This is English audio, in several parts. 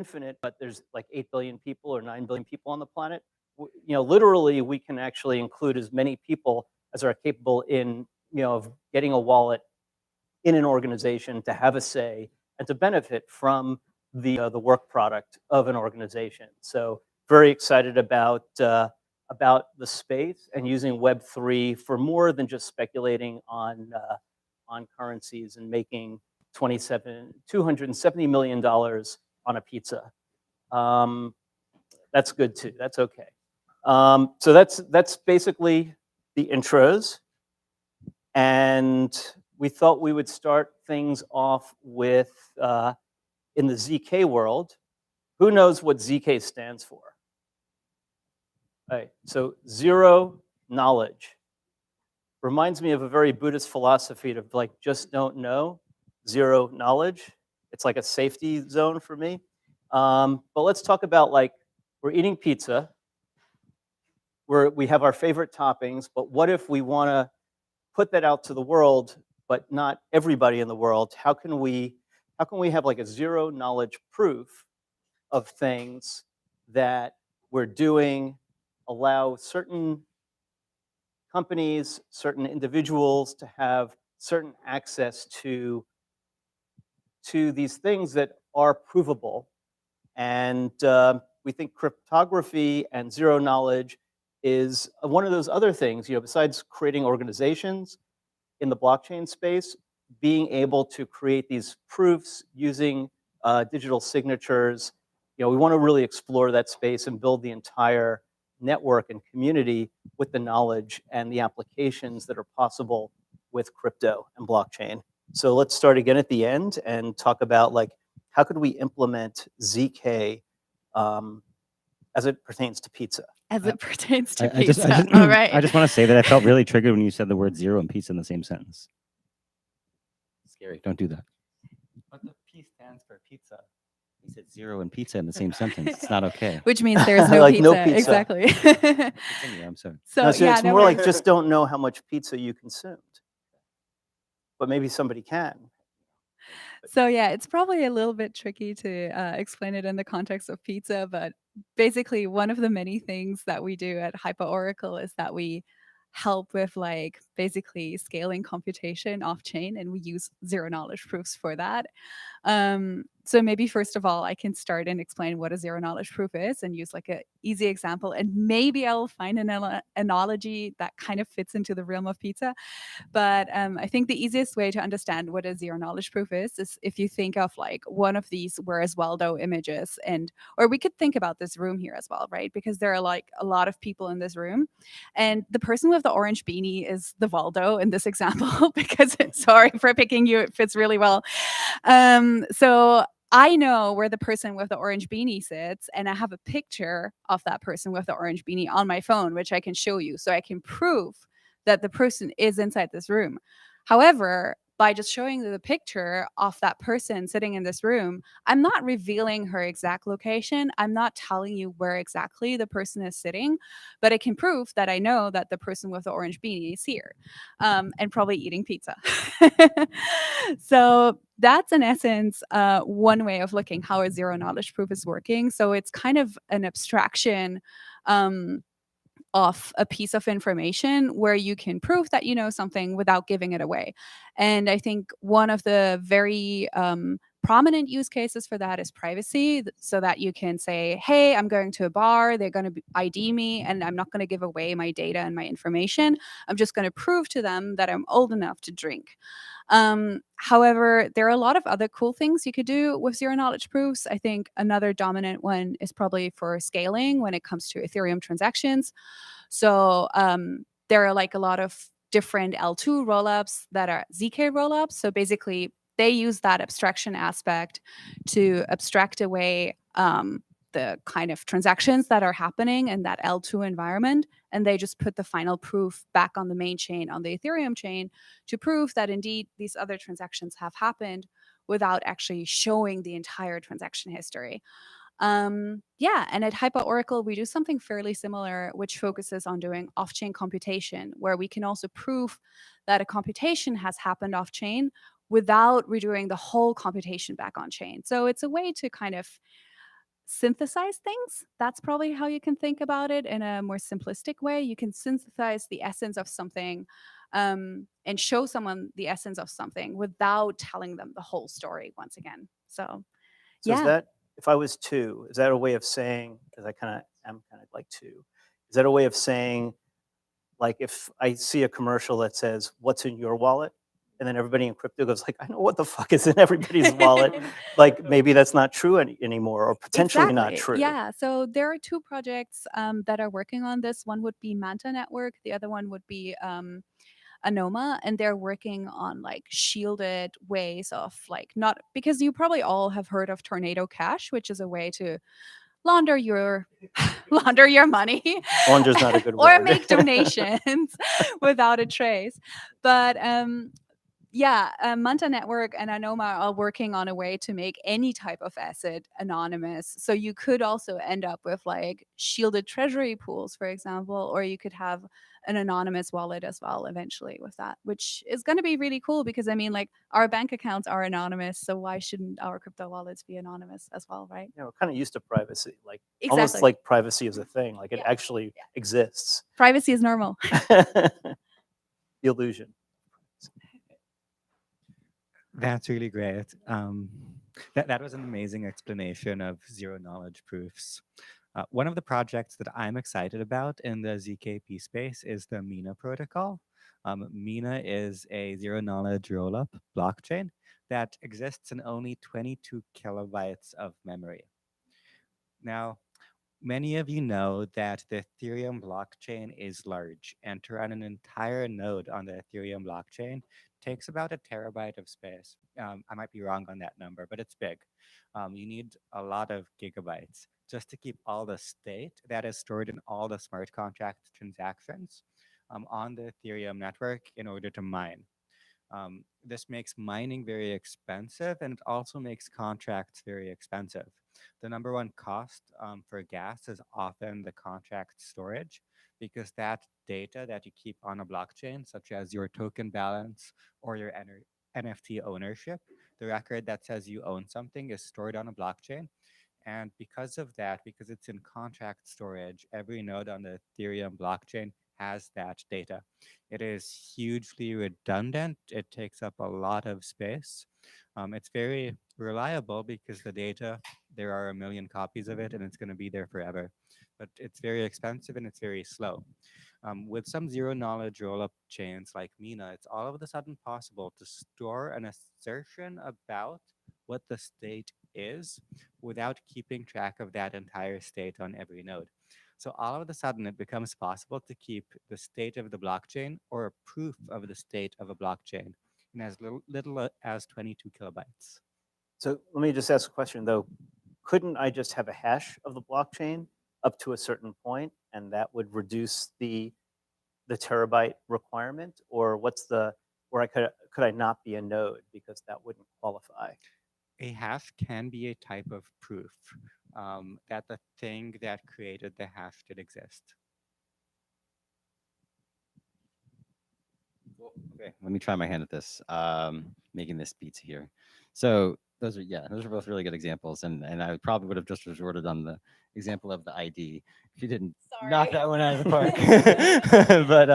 infinite, but there's like 8 billion people or 9 billion people on the planet. Literally, we can actually include as many people as are capable in, of getting a wallet in an organization to have a say and to benefit from the work product of an organization. So very excited about the space and using Web3 for more than just speculating on currencies and making $270 million on a pizza. That's good too. That's okay. So that's basically the intros, and we thought we would start things off with in the ZK world. Who knows what ZK stands for? All right, so zero knowledge. Reminds me of a very Buddhist philosophy of like just don't know, zero knowledge. It's like a safety zone for me. But let's talk about like we're eating pizza. We have our favorite toppings, but what if we want to put that out to the world, but not everybody in the world? How can we have like a zero knowledge proof of things that we're doing, allow certain companies, certain individuals to have certain access to these things that are provable? And we think cryptography and zero knowledge is one of those other things, besides creating organizations in the blockchain space, being able to create these proofs using digital signatures. We want to really explore that space and build the entire network and community with the knowledge and the applications that are possible with crypto and blockchain. So let's start again at the end and talk about like, how could we implement ZK as it pertains to pizza? As it pertains to pizza. All right. I just want to say that I felt really triggered when you said the word zero and pizza in the same sentence. Scary. Don't do that. But the P stands for pizza. You said zero and pizza in the same sentence. It's not okay. Which means there's no, like pizza. No pizza. Exactly. Continue, I'm sorry. So it's more like just don't know how much pizza you consumed. But maybe somebody can. So yeah, it's probably a little bit tricky to explain it in the context of pizza, but basically one of the many things that we do at HyperOracle is that we help with like basically scaling computation off chain, and we use zero knowledge proofs for that. So maybe first of all, I can start and explain what a zero knowledge proof is and use like an easy example, and maybe I'll find an analogy that kind of fits into the realm of pizza. But I think the easiest way to understand what a zero knowledge proof is if you think of like one of these Where's Waldo images, or we could think about this room here as well, right? Because there are like a lot of people in this room, and the person with the orange beanie is the Waldo in this example, because sorry for picking you, it fits really well. So I know where the person with the orange beanie sits, and I have a picture of that person with the orange beanie on my phone, which I can show you. So I can prove that the person is inside this room. However, by just showing the picture of that person sitting in this room, I'm not revealing her exact location. I'm not telling you where exactly the person is sitting, but I can prove that I know that the person with the orange beanie is here, and probably eating pizza. So that's in essence one way of looking how a zero knowledge proof is working. So it's kind of an abstraction of a piece of information where you can prove that you know something without giving it away. And I think one of the very prominent use cases for that is privacy, so that you can say, hey, I'm going to a bar, they're going to ID me, and I'm not going to give away my data and my information. I'm just going to prove to them that I'm old enough to drink. However, there are a lot of other cool things you could do with zero knowledge proofs. I think another dominant one is probably for scaling when it comes to Ethereum transactions. So there are like a lot of different L2 rollups that are ZK rollups. So basically, they use that abstraction aspect to abstract away the kind of transactions that are happening in that L2 environment, and they just put the final proof back on the main chain, on the Ethereum chain, to prove that indeed these other transactions have happened without actually showing the entire transaction history. Yeah, and at HyperOracle, we do something fairly similar, which focuses on doing off-chain computation, where we can also prove that a computation has happened off-chain without redoing the whole computation back on-chain. So it's a way to kind of synthesize things. That's probably how you can think about it in a more simplistic way. You can synthesize the essence of something and show someone the essence of something without telling them the whole story once again. So, So is yeah. that, if I was two, is that a way of saying, because I kind of am kind of like two, is that a way of saying, like if I see a commercial that says, "What's in your wallet?" and then everybody in crypto goes like, "I know what the fuck is in everybody's wallet." Like maybe that's not true anymore, or potentially not Exactly. true. Yeah. So there are two projects that are working on this. One would be Manta Network. The other one would be Anoma, and they're working on like shielded ways of like not, because you probably all have heard of Tornado Cash, which is a way to launder your launder your money Launder's not a good or word. make donations without a trace. But yeah, Manta Network and Anoma are working on a way to make any type of asset anonymous. So you could also end up with like shielded treasury pools, for example, or you could have an anonymous wallet as well eventually with that, which is going to be really cool because I mean, like our bank accounts are anonymous. So why shouldn't our crypto wallets be anonymous as well, right? You know, we're kind of used to privacy, like almost Exactly. like privacy is a thing, like it Yeah, actually yeah. exists. Privacy is normal. The illusion. That's really great. That was an amazing explanation of zero knowledge proofs. One of the projects that I'm excited about in the ZKP space is the Mina protocol. Mina is a zero knowledge rollup blockchain that exists in only 22 kilobytes of memory. Now, many of you know that the Ethereum blockchain is large, and to run an entire node on the Ethereum blockchain takes about a terabyte of space. I might be wrong on that number, but it's big. You need a lot of gigabytes just to keep all the state that is stored in all the smart contract transactions on the Ethereum network in order to mine. This makes mining very expensive, and it also makes contracts very expensive. The number one cost for gas is often the contract storage, because that data that you keep on a blockchain, such as your token balance or your NFT ownership, the record that says you own something, is stored on a blockchain. And because of that, because it's in contract storage, every node on the Ethereum blockchain has that data. It is hugely redundant. It takes up a lot of space. It's very reliable because the data, there are a million copies of it and it's going to be there forever. But it's very expensive and it's very slow. With some zero knowledge rollup chains like Mina, it's all of a sudden possible to store an assertion about what the state is without keeping track of that entire state on every node. So all of a sudden, it becomes possible to keep the state of the blockchain or a proof of the state of a blockchain in as little as 22 kilobytes. So let me just ask a question though. Couldn't I just have a hash of the blockchain up to a certain point, and that would reduce the terabyte requirement, or what's the, or could I not be a node because that wouldn't qualify? A hash can be a type of proof that the thing that created the hash did exist. Well, okay, let me try my hand at this. Making this pizza here. So those are both really good examples, and I probably would have just resorted on the example of the ID if you didn't knock that one out of the park. But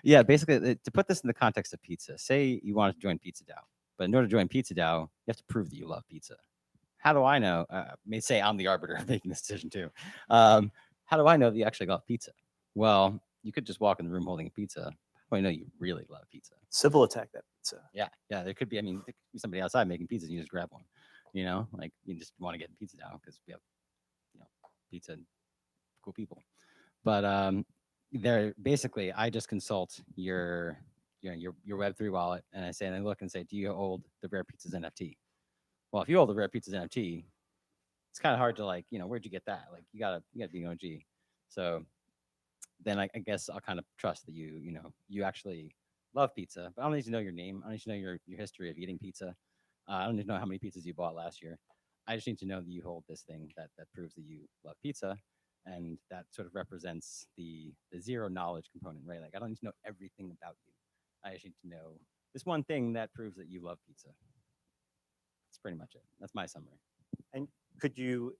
yeah, basically to put this in the context of pizza, say you wanted to join PizzaDAO, but in order to join PizzaDAO, you have to prove that you love pizza. How do I know? May say I'm the arbiter of making this decision too. How do I know that you actually love pizza? Well, you could just walk in the room holding a pizza. I know you really love pizza. Civil attack that pizza. Yeah, there could be. I mean, there could be somebody outside making pizzas, and you just grab one. You know, like you just want to get pizza now because we have, pizza and cool people. But there, basically, I just consult your Web3 wallet, and I say, and I look and say, do you hold the Rare Pizzas NFT? Well, if you hold the Rare Pizzas NFT, it's kind of hard to like, where'd you get that? Like, you gotta be an OG. So then I guess I'll kind of trust that you actually love pizza. But I don't need to know your name. I don't need to know your history of eating pizza. I don't need to know how many pizzas you bought last year. I just need to know that you hold this thing that proves that you love pizza, and that sort of represents the zero knowledge component, right? Like I don't need to know everything about you. I just need to know this one thing that proves that you love pizza. That's pretty much it. That's my summary. And could you,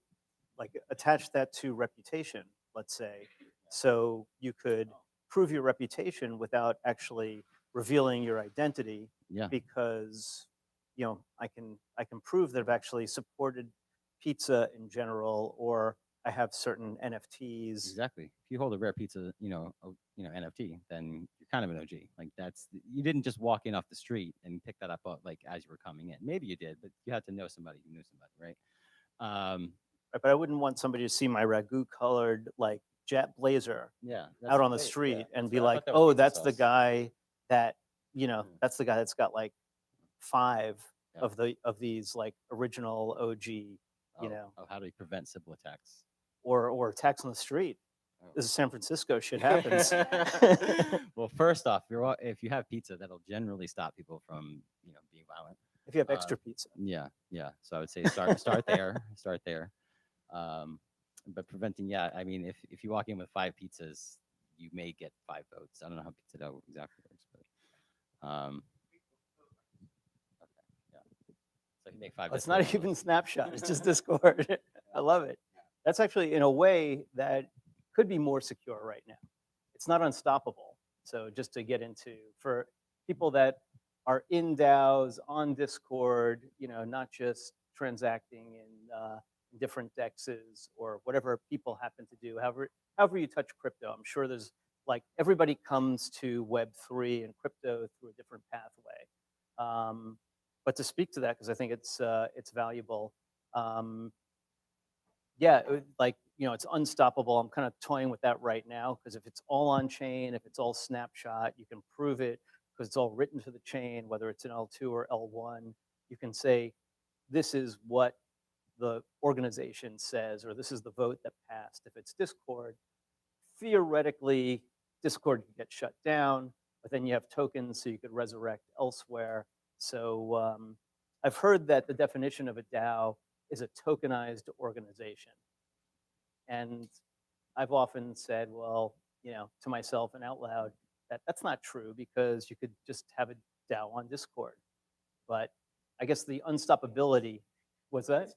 like attach that to reputation, let's say, so you could prove your reputation without actually revealing your identity, Yeah. because I can prove that I've actually supported pizza in general, or I have certain NFTs. Exactly. If you hold a rare pizza, NFT, then you're kind of an OG. Like you didn't just walk in off the street and pick that up like as you were coming in. Maybe you did, but you had to know somebody who knew somebody, right? But I wouldn't want somebody to see my ragu colored like jet blazer Yeah. out on the great. street Yeah, and that's be what- I like, thought that was oh, pizza that's the sauce. guy that Mm. that's the guy that's got like 5 Yeah. of these like original OG, Of how do we prevent Sybil attacks? or attacks on the street. Oh. This is San Francisco. Shit happens. Well, first off, if you have pizza, that'll generally stop people from being violent. If you have extra pizza. Yeah. So I would say start there. Start there. But preventing, yeah. I mean, if you walk in with 5 pizzas, you may get 5 votes. I don't know how PizzaDAO exactly works, but okay, yeah. So if you make 5. It's not even Snapshot. It's just Discord. I love it. That's actually in a way that could be more secure right now. It's not unstoppable. So just to get into, for people that are in DAOs on Discord, not just transacting in different dexes or whatever people happen to do. However you touch crypto, I'm sure there's like everybody comes to Web3 and crypto through a different pathway. But to speak to that, because I think it's valuable. Yeah, it's unstoppable. I'm kind of toying with that right now, because if it's all on chain, if it's all snapshot, you can prove it because it's all written to the chain, whether it's an L2 or L1. You can say, this is what the organization says, or this is the vote that passed. If it's Discord, theoretically, Discord could get shut down, but then you have tokens, so you could resurrect elsewhere. So I've heard that the definition of a DAO is a tokenized organization. And I've often said, well, to myself and out loud, that's not true, because you could just have a DAO on Discord. But I guess the unstoppability was that?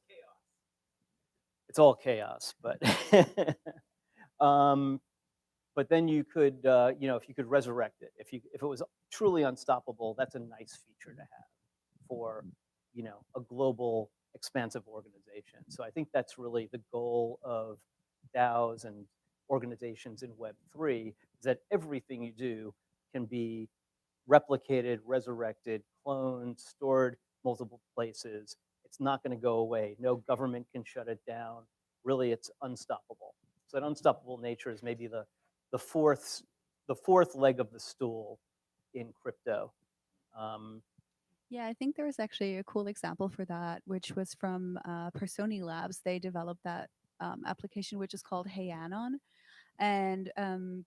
It's all chaos, but but then you could, if you could resurrect it, if it was truly unstoppable, that's a nice feature to have for, a global expansive organization. So I think that's really the goal of DAOs and organizations in Web3, is that everything you do can be replicated, resurrected, cloned, stored multiple places. It's not going to go away. No government can shut it down. Really, it's unstoppable. So that unstoppable nature is maybe the fourth leg of the stool in crypto. Yeah, I think there was actually a cool example for that, which was from Personi Labs. They developed that application, which is called Hey Anon. And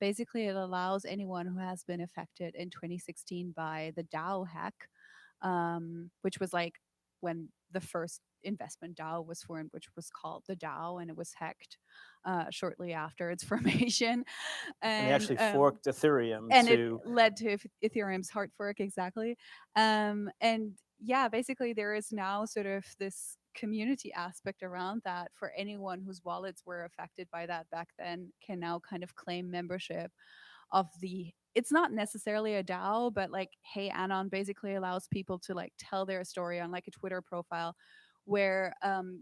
basically, it allows anyone who has been affected in 2016 by the DAO hack, which was like when the first investment DAO was formed, which was called the DAO, and it was hacked shortly after its formation. And they actually forked Ethereum and to. it led to Ethereum's hard fork, exactly. And yeah, basically there is now sort of this community aspect around that, for anyone whose wallets were affected by that back then can now kind of claim membership of it's not necessarily a DAO, but like Hey Anon basically allows people to like tell their story on like a Twitter profile, where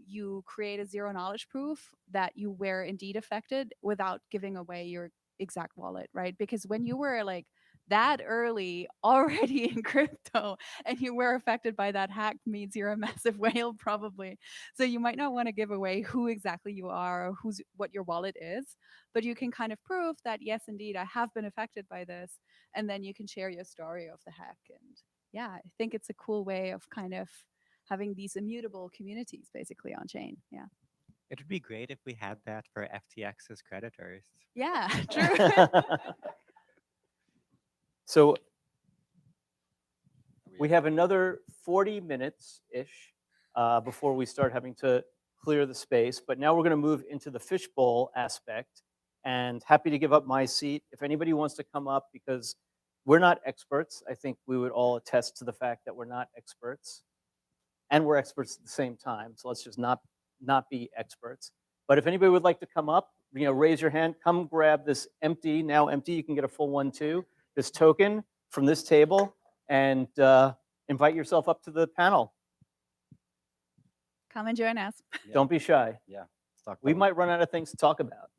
you create a zero knowledge proof that you were indeed affected without giving away your exact wallet, right? Because when you were like that early already in crypto and you were affected by that hack, means you're a massive whale probably. So you might not want to give away who exactly you are or what your wallet is, but you can kind of prove that, yes, indeed, I have been affected by this. And then you can share your story of the hack. And yeah, I think it's a cool way of kind of having these immutable communities basically on chain. Yeah. It would be great if we had that for FTX's creditors. Yeah, true. So we have another 40 minutes-ish before we start having to clear the space. But now we're going to move into the fishbowl aspect. And happy to give up my seat. If anybody wants to come up, because we're not experts. I think we would all attest to the fact that we're not experts. And we're experts at the same time. So let's just not be experts. But if anybody would like to come up, raise your hand. Come grab this now empty. You can get a full one too. This token from this table, and invite yourself up to the panel. Come and join us. Yeah. Don't be shy. Yeah. Let's talk We about- might run out of things to talk about.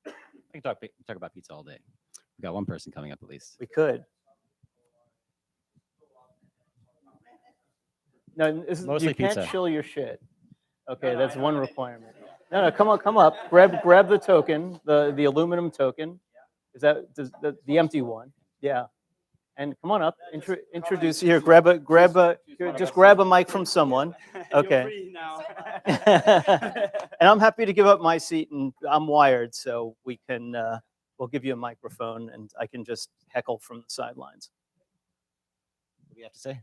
I can talk about pizza all day. We got one person coming up at least. We could. No, Mostly you can't pizza. chill your shit. Okay, that's one requirement. No, come up. Grab the token, the aluminum token. Is that the empty one? Yeah. And come on up. Introduce here. Just grab a mic from someone. Okay. And I'm happy to give up my seat, and I'm wired, so we'll give you a microphone, and I can just heckle from the sidelines. What do you have to say?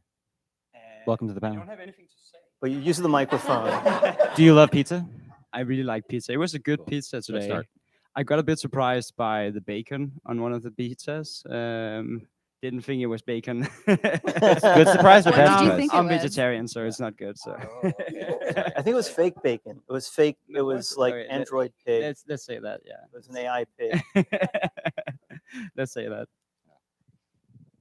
Welcome to the I panel. don't have anything to say. But you use the microphone. Do you love pizza? I really like pizza. It was a good Cool. pizza Let's today. start. I got a bit surprised by the bacon on one of the pizzas. Didn't think it was bacon. Good surprise or What bad did you surprise? think it I'm was? vegetarian, so it's not good. So I think it was fake bacon. It was fake. It It was was? like Okay, Android pig. It let's say that. Yeah. was an AI pig. Let's say that.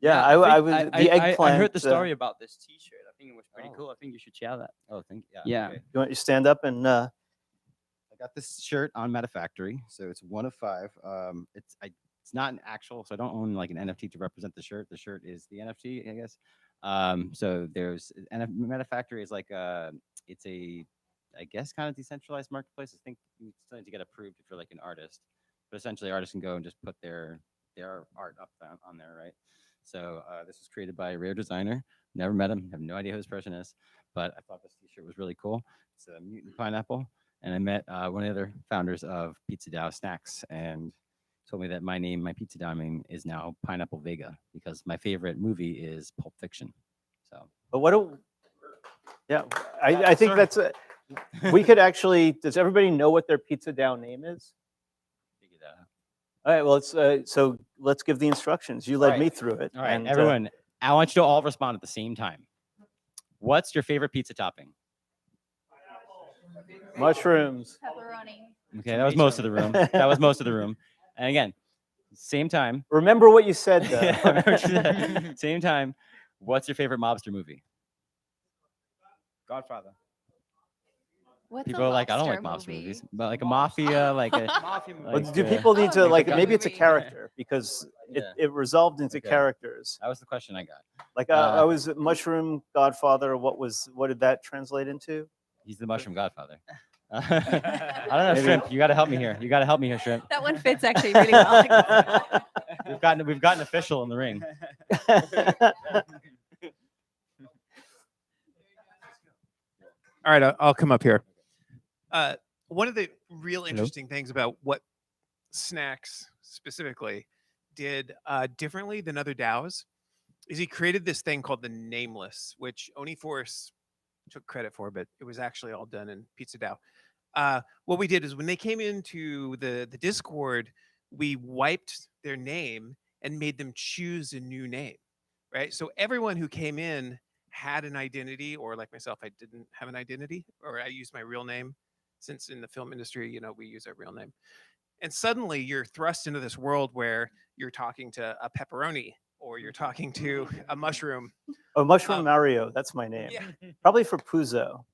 Yeah, I I think- was I- the I- eggplant. I heard the story about this T-shirt. I think it was pretty Oh. cool. I think you should share that. Oh, thank you. Yeah. okay. You want you stand up and I got this shirt on Metafactory, so it's 1 of 5. It's not an actual, so I don't own like an NFT to represent the shirt. The shirt is the NFT, I guess. So there's Metafactory is like it's a, I guess, kind of decentralized marketplace. I think you still need to get approved if you're like an artist, but essentially artists can go and just put their art up on there, right? So this was created by a rare designer. Never met him, have no idea who this person is, but I thought this T-shirt was really cool. It's a mutant pineapple. And I met one of the other founders of PizzaDAO Snacks, and told me that my PizzaDAO name is now Pineapple Vega, because my favorite movie is Pulp Fiction. So, but I think that's we could actually. Does everybody know what their PizzaDAO name is? figure that out. All right. Well, so let's give the instructions. You led All right. me through it. All right, and, everyone, I want you to all respond at the same time. What's your favorite pizza topping? Mushrooms. Pepperoni. Okay, that was most of the room. That was most of the room. And again, same time. Remember what you said, though. Yeah, remember what you said. Same time. What's your favorite mobster movie? Godfather. What's People are like, I don't like mobster movies, but like a mafia, like a. Mafia movie. Well, like, do people need to Oh, like? okay. Maybe it's a Movie. character because Yeah. it resolved into Okay. characters. That was the question I got. Like I Uh, was Mushroom Godfather. What did that translate into? He's the mushroom godfather. I don't know, Maybe- Shrimp. You got to help me here. You got to help me here, Shrimp. That one fits actually really well. We've gotten official in the ring. All right, I'll come up here. One of the real interesting things about what Snacks specifically did differently than other DAOs is he created this thing called the Nameless, which Oniforce took credit for, but it was actually all done in PizzaDAO. What we did is when they came into the Discord, we wiped their name and made them choose a new name, right? So everyone who came in had an identity, or like myself, I didn't have an identity, or I used my real name. Since in the film industry, we use our real name. And suddenly you're thrust into this world where you're talking to a pepperoni, or you're talking to a mushroom. Oh, Mushroom Mario. That's my name. Yeah, Probably for Puzo,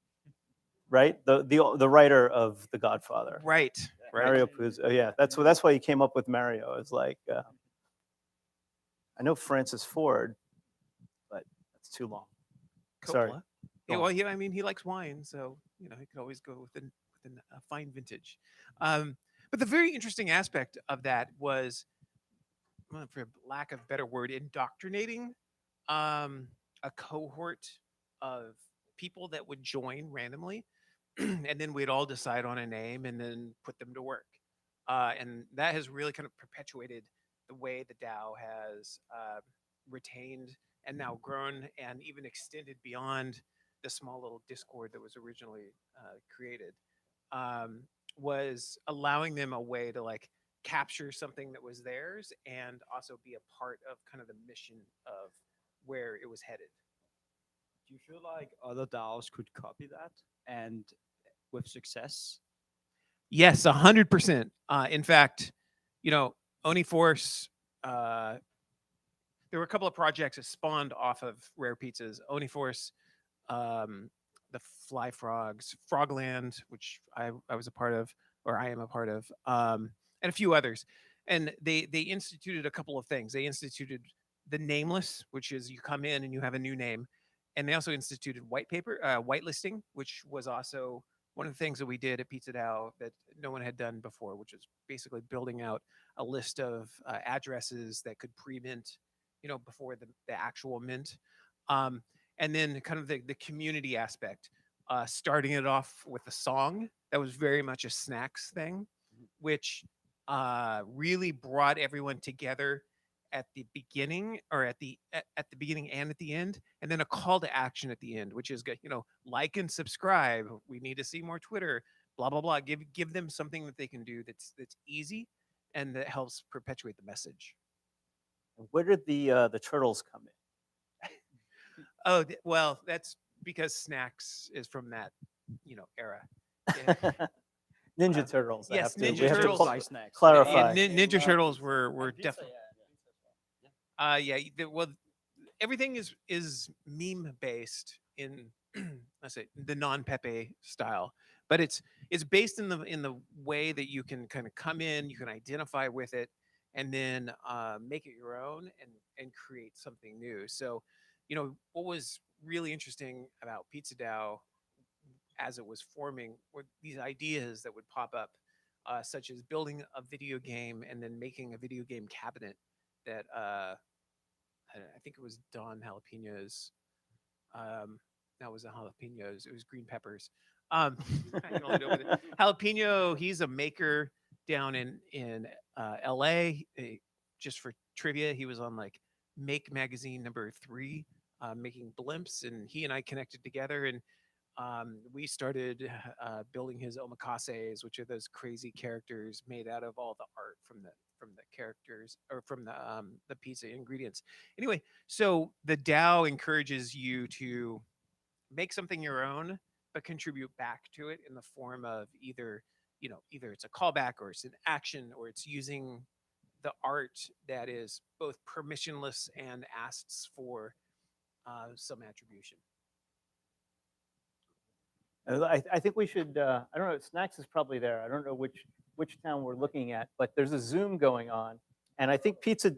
right? The writer of The Godfather. right. Mario Puzo. Oh, yeah, that's why you came up with Mario. It's like I know Francis Ford, but that's too long. Sorry. Coppola. Yeah, well, I mean, he likes wine, so he could always go with a fine vintage. But the very interesting aspect of that was, well, for lack of a better word, indoctrinating a cohort of people that would join randomly, and then we'd all decide on a name and then put them to work. And that has really kind of perpetuated the way the DAO has retained and now grown and even extended beyond the small little Discord that was originally created, was allowing them a way to like capture something that was theirs and also be a part of kind of the mission of where it was headed. Do you feel like other DAOs could copy that and with success? Yes, 100%. In fact, Oniforce, there were a couple of projects that spawned off of Rare Pizzas. Oniforce, the Fly Frogs, Frogland, which I was a part of, or I am a part of, and a few others. And they instituted a couple of things. They instituted the nameless, which is you come in and you have a new name. And they also instituted whitelisting, which was also one of the things that we did at PizzaDAO that no one had done before, which is basically building out a list of addresses that could pre-mint, before the actual mint. And then kind of the community aspect, starting it off with a song that was very much a snacks thing, which really brought everyone together at the beginning, or at the beginning and at the end, and then a call to action at the end, which is like and subscribe. We need to see more Twitter, blah blah blah. Give them something that they can do that's easy and that helps perpetuate the message. Where did the turtles come in? Oh, well, that's because snacks is from that era. Yeah. Ninja Turtles. yes, we Ninja have Turtles. to Buy snacks. clarify. Ninja Turtles were definitely. Yeah. Well, everything is meme based in let's say the non-Pepe style, but it's based in the way that you can kind of come in, you can identify with it, and then make it your own and create something new. So, what was really interesting about PizzaDAO as it was forming were these ideas that would pop up, such as building a video game and then making a video game cabinet that I think it was Don Jalapeno's. That was the jalapenos. It was green peppers. I can only know with it. Jalapeno, he's a maker down in LA. Just for trivia, he was on like Make Magazine #3, making blimps, and he and I connected together, and we started building his omakases, which are those crazy characters made out of all the art from the characters, or from the pizza ingredients. Anyway, so the DAO encourages you to make something your own, but contribute back to it in the form of either it's a callback, or it's an action, or it's using the art that is both permissionless and asks for some attribution. I think we should. I don't know. Snacks is probably there. I don't know which town we're looking at, but there's a Zoom going on, and I think Pizza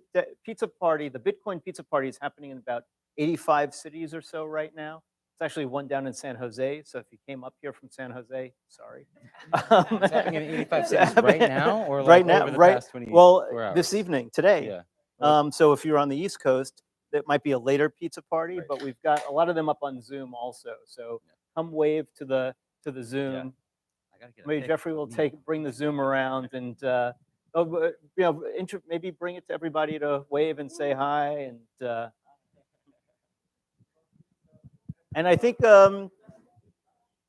Party, the Bitcoin Pizza Party, is happening in about 85 cities or so right now. It's actually one down in San Jose. So if you came up here from San Jose, sorry. It's happening in 85 cities right now, or like right now, over the right? past 24 Well, hours? this evening, today. Yeah. So if you're on the East Coast, that might be a later pizza party, Right. but we've got a lot of them up on Zoom also. So come wave to the Zoom. I gotta get a Maybe pic Jeffrey of will me. bring the Zoom around and maybe bring it to everybody to wave and say hi, and I think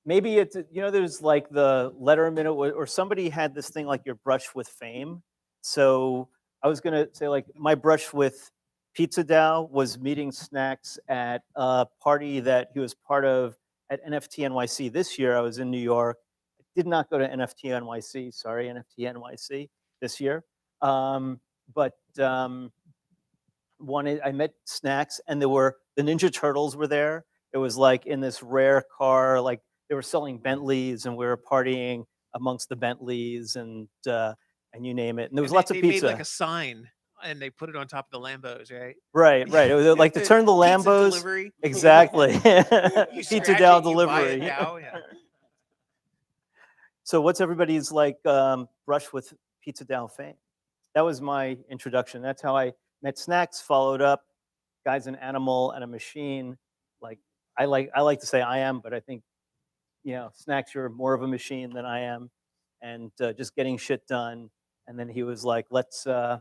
maybe it's there's like the Letterman or somebody had this thing like your brush with fame. So I was gonna say like my brush with PizzaDAO was meeting Snacks at a party that he was part of at NFT NYC this year. I was in New York. I did not go to NFT NYC. Sorry, NFT NYC this year. But I met Snacks, and the Ninja Turtles were there. It was like in this rare car, like they were selling Bentleys, and we were partying amongst the Bentleys, and you name it. And there was lots of they pizza. made like a sign, and they put it on top of the Lambos, right? Right. It was like to turn the Pizza Lambos. delivery. Exactly. You scratch PizzaDAO it, you buy delivery. it now, yeah. So what's everybody's like brush with PizzaDAO fame? That was my introduction. That's how I met Snacks, followed up Guys an Animal and a Machine. Like I like to say I am, but I think Snacks, you're more of a machine than I am, and just getting shit done. And then he was like, let's do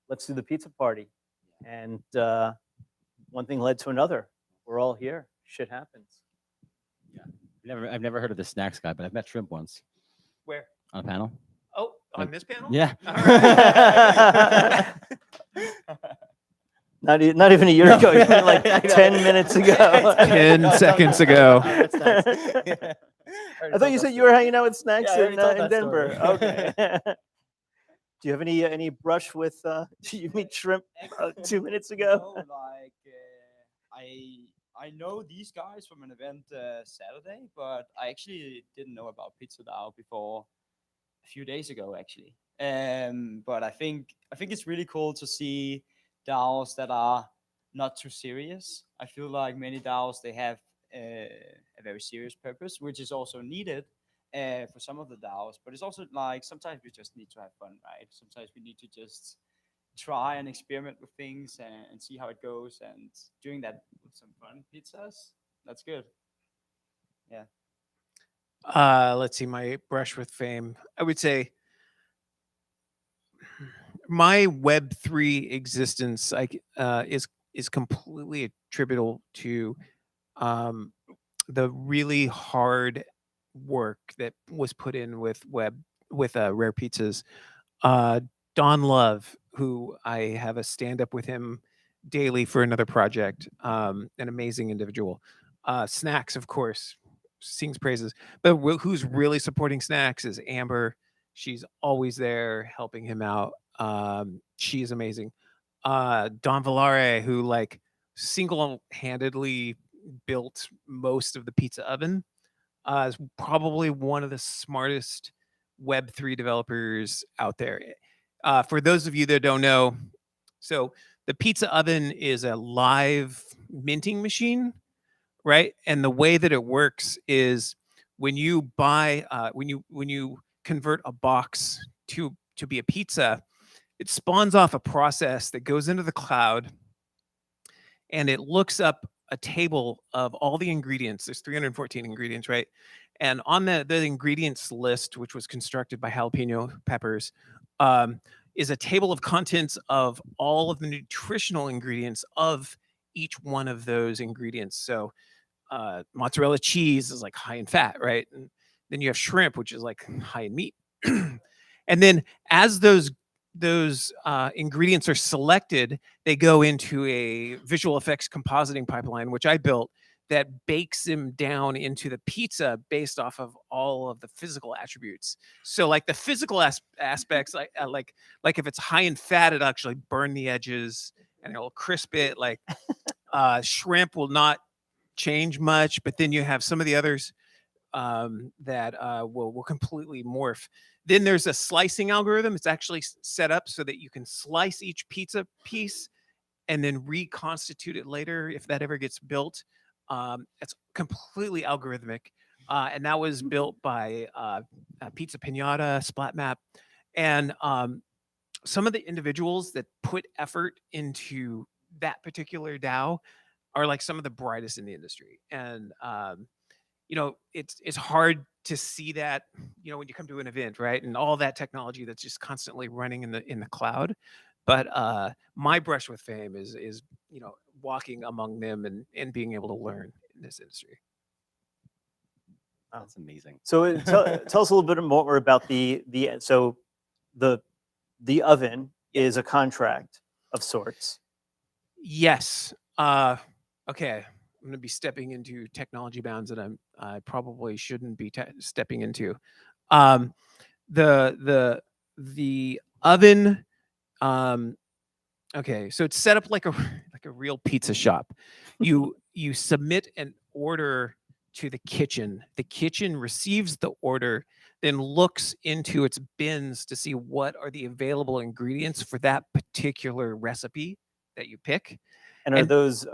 the pizza party. And one thing led to another. We're all here. Shit happens. I've never heard of the Snacks guy, but I've met Shrimp once Where? on a panel. Oh, on this panel? Yeah. All right. Not even a year ago. You mean like 10 minutes ago. 10 seconds ago. That's nice. I thought you said you were hanging out with Snacks Yeah, I already told in that story. Denver. Okay. Do you have any brush with? Did you meet Shrimp 2 minutes ago? No, like I know these guys from an event Saturday, but I actually didn't know about PizzaDAO before a few days ago, actually. But I think it's really cool to see DAOs that are not too serious. I feel like many DAOs, they have a very serious purpose, which is also needed for some of the DAOs. But it's also like sometimes we just need to have fun, right? Sometimes we need to just try and experiment with things and see how it goes. And doing that with some fun pizzas, that's good. Yeah. Let's see, my brush with fame. I would say my Web3 existence is completely attributable to um, the really hard work that was put in with Rare Pizzas. Don Love, who I have a stand up with him daily for another project, an amazing individual. Snacks, of course, sings praises. But who's really supporting Snacks is Amber. She's always there helping him out. She is amazing. Don Villare, who like single-handedly built most of the pizza oven, is probably one of the smartest Web3 developers out there. For those of you that don't know, so the pizza oven is a live minting machine, right? And the way that it works is when you buy, when you convert a box to be a pizza, it spawns off a process that goes into the cloud, and it looks up a table of all the ingredients. There's 314 ingredients, right? And on the ingredients list, which was constructed by Jalapeno Peppers, is a table of contents of all of the nutritional ingredients of each one of those ingredients. So mozzarella cheese is like high in fat, right? And then you have shrimp, which is like high in meat. And then as those ingredients are selected, they go into a visual effects compositing pipeline, which I built, that bakes them down into the pizza based off of all of the physical attributes. So like the physical aspects, like if it's high in fat, it actually burn the edges and it'll crisp it. Like shrimp will not change much, but then you have some of the others that will completely morph. Then there's a slicing algorithm. It's actually set up so that you can slice each pizza piece and then reconstitute it later if that ever gets built. It's completely algorithmic. And that was built by Pizza Pinata, Splatmap. And some of the individuals that put effort into that particular DAO are like some of the brightest in the industry. And you know, it's hard to see that, you know, when you come to an event, right? And all that technology that's just constantly running in the cloud. But my brush with fame is you know, walking among them and being able to learn in this industry. That's amazing. So tell us a little bit more about the oven is a contract of sorts. Yes. Okay. I'm going to be stepping into technology bounds that I probably shouldn't be stepping into. The oven. Okay, so it's set up like a real pizza shop. You submit an order to the kitchen. The kitchen receives the order, then looks into its bins to see what are the available ingredients for that particular recipe that you pick. And are those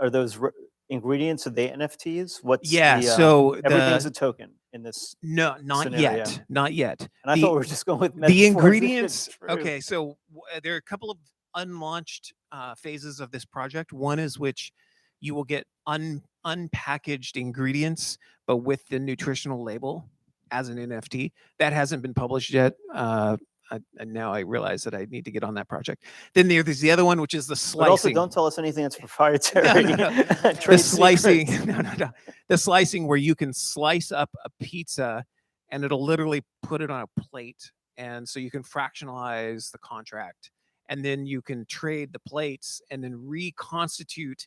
ingredients, are they NFTs? What's so everything's a token in this? No, not scenario. yet. Not yet. And I thought we were just going with the metaphors. ingredients. Okay, so there are a couple of unlaunched phases of this project. One is which you will get unpackaged ingredients, but with the nutritional label as an NFT. That hasn't been published yet. And now I realize that I need to get on that project. Then there's the other one, which is the slicing. But also, don't tell us anything that's proprietary. No. The slicing, no. The slicing where you can slice up a pizza and it'll literally put it on a plate. And so you can fractionalize the contract. And then you can trade the plates and then reconstitute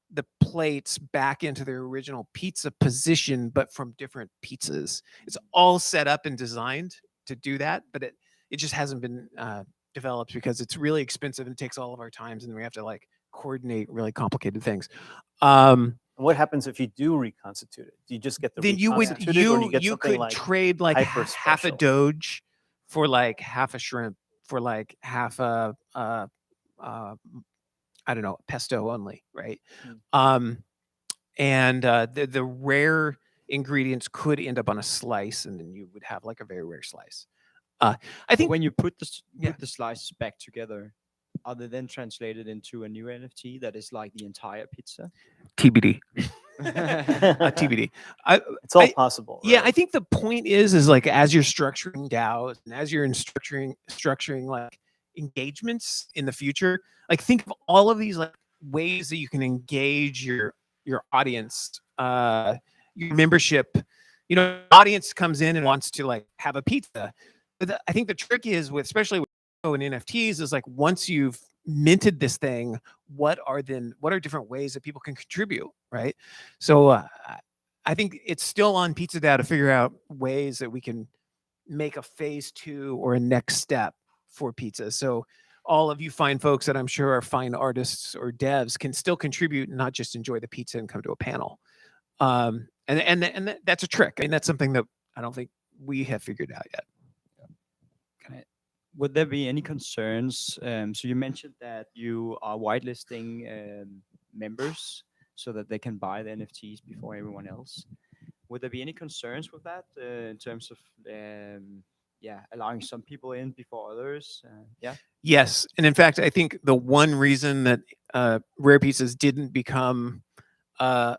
the plates back into their original pizza position, but from different pizzas. It's all set up and designed to do that, but it just hasn't been developed because it's really expensive and takes all of our times, and we have to like coordinate really complicated things. And what happens if you do reconstitute it? Do you just get the Then you would reconstituted, or do you get you something could like trade like hyper half a special? Doge for like half a shrimp for like half a I don't know, pesto only, right? And the rare ingredients could end up on a slice, and then you would have like a very rare slice. I think when you put Yeah. the slices back together, are they then translated into a new NFT that is like the entire pizza? TBD. TBD. It's all I- possible. Yeah, right? I think the point is like as you're structuring DAOs and as you're structuring like engagements in the future, like think of all of these like ways that you can engage your audience, your membership. You know, audience comes in and wants to like have a pizza. But I think the trick is with especially with NFTs is like once you've minted this thing, what are different ways that people can contribute, right? So I think it's still on PizzaDAO to figure out ways that we can make a phase 2 or a next step for pizza. So all of you fine folks that I'm sure are fine artists or devs can still contribute and not just enjoy the pizza and come to a panel. And that's a trick. I mean, that's something that I don't think we have figured out yet. Would there be any concerns? So you mentioned that you are whitelisting members so that they can buy the NFTs before everyone else. Would there be any concerns with that in terms of allowing some people in before others? Yes, and in fact, I think the one reason that Rare Pizzas didn't become a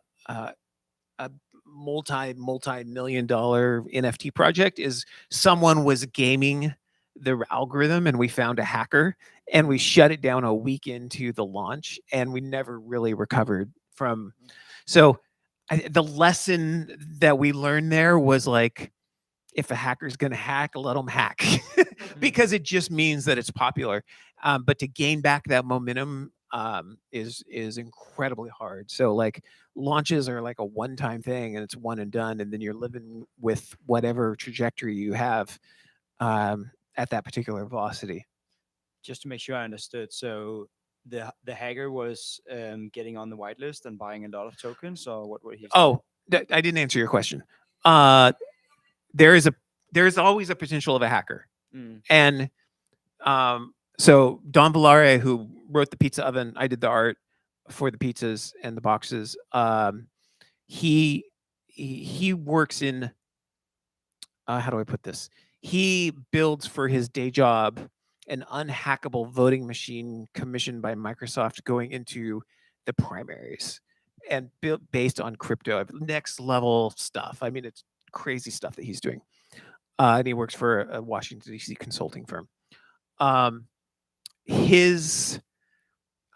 multi-million-dollar NFT project is someone was gaming the algorithm, and we found a hacker, and we shut it down a week into the launch, and we never really recovered from. So the lesson that we learned there was like, if a hacker's going to hack, let them hack because it just means that it's popular. But to gain back that momentum is incredibly hard. So like launches are like a one-time thing and it's one and done. And then you're living with whatever trajectory you have at that particular velocity. Just to make sure I understood, so the hacker was getting on the whitelist and buying a lot of tokens, or what he? Oh, I didn't answer your question. There is always a potential of a hacker. And so Don Villare, who wrote the pizza oven, I did the art for the pizzas and the boxes. He works in how do I put this? He builds for his day job an unhackable voting machine commissioned by Microsoft going into the primaries and built based on crypto, next level stuff. I mean, it's crazy stuff that he's doing. And he works for a Washington, D.C. consulting firm. He was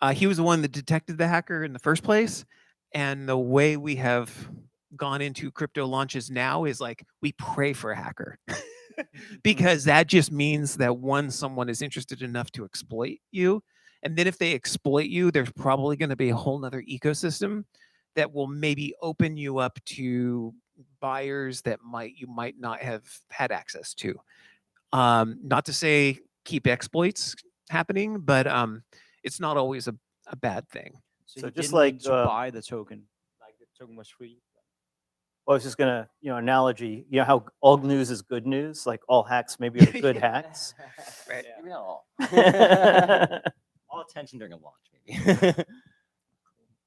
the one that detected the hacker in the first place. And the way we have gone into crypto launches now is like we pray for a hacker because that just means that someone is interested enough to exploit you. And then if they exploit you, there's probably going to be a whole nother ecosystem that will maybe open you up to buyers that you might not have had access to. Not to say keep exploits happening, but it's not always a bad thing. So just like to buy the token, like the token was free. Well, I was just gonna, analogy. You know how all news is good news. Like all hacks maybe are good hacks. Right. Yeah. Maybe not all. But All attention during a launch, maybe.